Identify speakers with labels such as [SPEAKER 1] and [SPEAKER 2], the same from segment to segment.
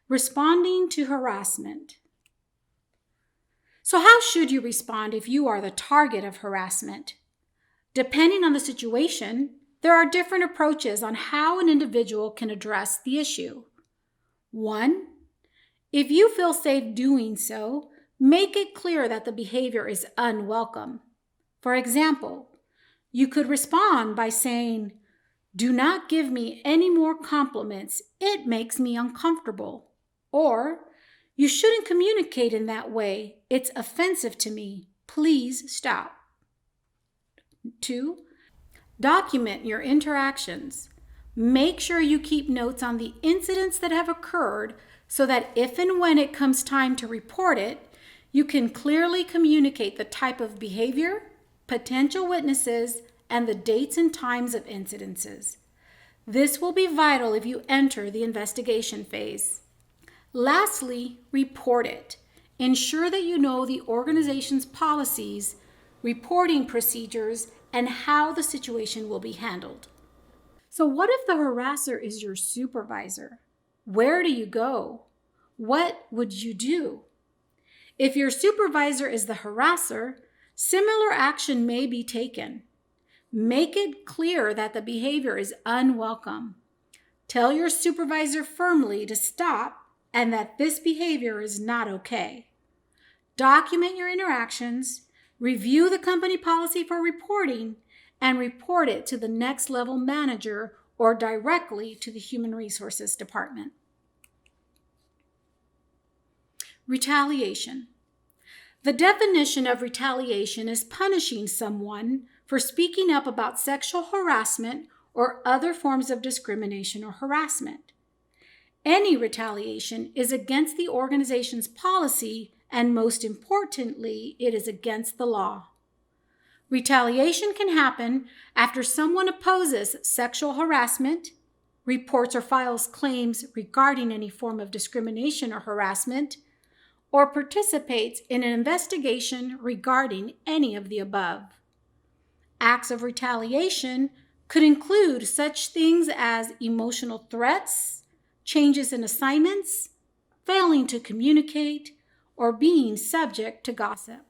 [SPEAKER 1] Responding to harassment. So how should you respond if you are the target of harassment? Depending on the situation, there are different approaches on how an individual can address the issue. 1. If you feel safe doing so, make it clear that the behavior is unwelcome. For example, you could respond by saying, "Do not give me any more compliments. It makes me uncomfortable." Or, "You shouldn't communicate in that way. It's offensive to me. Please stop." 2. Document your interactions. Make sure you keep notes on the incidents that have occurred so that if and when it comes time to report it, you can clearly communicate the type of behavior, potential witnesses, and the dates and times of incidences. This will be vital if you enter the investigation phase. Lastly, report it. Ensure that you know the organization's policies, reporting procedures, and how the situation will be handled. So what if the harasser is your supervisor? Where do you go? What would you do? If your supervisor is the harasser, similar action may be taken. Make it clear that the behavior is unwelcome. Tell your supervisor firmly to stop and that this behavior is not okay. Document your interactions, review the company policy for reporting, and report it to the next level manager or directly to the Human Resources Department. Retaliation. The definition of retaliation is punishing someone for speaking up about sexual harassment or other forms of discrimination or harassment. Any retaliation is against the organization's policy, and most importantly, it is against the law. Retaliation can happen after someone opposes sexual harassment, reports or files claims regarding any form of discrimination or harassment, or participates in an investigation regarding any of the above. Acts of retaliation could include such things as emotional threats, changes in assignments, failing to communicate, or being subject to gossip.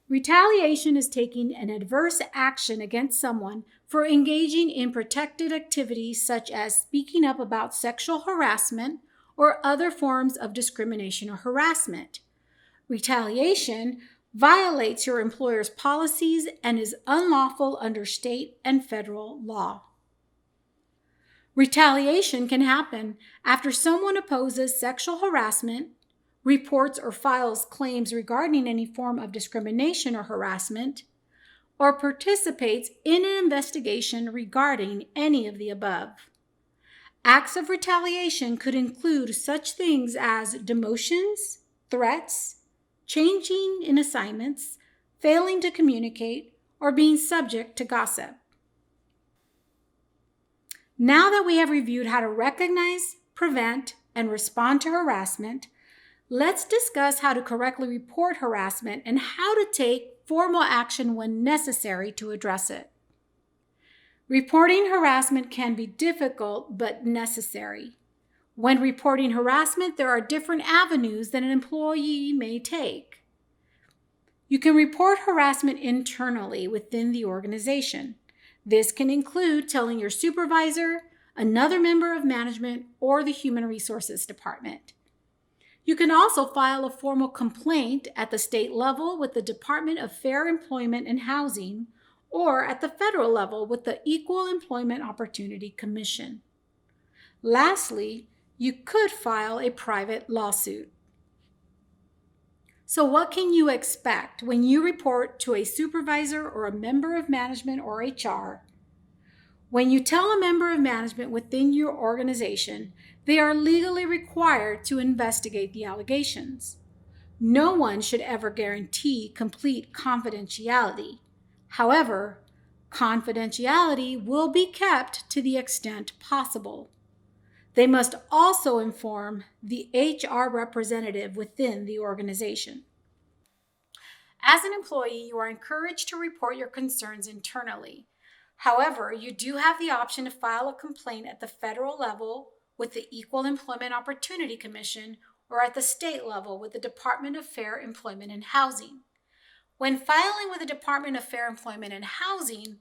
[SPEAKER 1] Retaliation is taking an adverse action against someone for engaging in protected activities such as speaking up about sexual harassment or other forms of discrimination or harassment. Retaliation violates your employer's policies and is unlawful under state and federal law. Retaliation can happen after someone opposes sexual harassment, reports or files claims regarding any form of discrimination or harassment, or participates in an investigation regarding any of the above. Acts of retaliation could include such things as demotions, threats, changing in assignments, failing to communicate, or being subject to gossip. Now that we have reviewed how to recognize, prevent, and respond to harassment, let's discuss how to correctly report harassment and how to take formal action when necessary to address it. Reporting harassment can be difficult but necessary. When reporting harassment, there are different avenues that an employee may take. You can report harassment internally within the organization. This can include telling your supervisor, another member of management, or the Human Resources Department. You can also file a formal complaint at the state level with the Department of Fair Employment and Housing, or at the federal level with the Equal Employment Opportunity Commission. Lastly, you could file a private lawsuit. So what can you expect when you report to a supervisor or a member of management or HR? When you tell a member of management within your organization, they are legally required to investigate the allegations. No one should ever guarantee complete confidentiality. However, confidentiality will be kept to the extent possible. They must also inform the HR representative within the organization. As an employee, you are encouraged to report your concerns internally. However, you do have the option to file a complaint at the federal level with the Equal Employment Opportunity Commission or at the state level with the Department of Fair Employment and Housing. When filing with the Department of Fair Employment and Housing,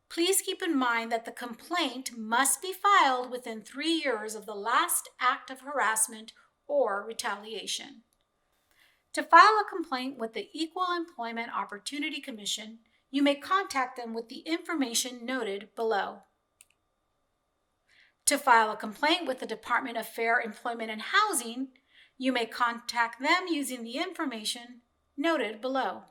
[SPEAKER 1] please keep in mind that the complaint must be filed within 3 years of the last act of harassment or retaliation. To file a complaint with the Equal Employment Opportunity Commission, you may contact them with the information noted below. To file a complaint with the Department of Fair Employment and Housing, you may contact them using the information noted below.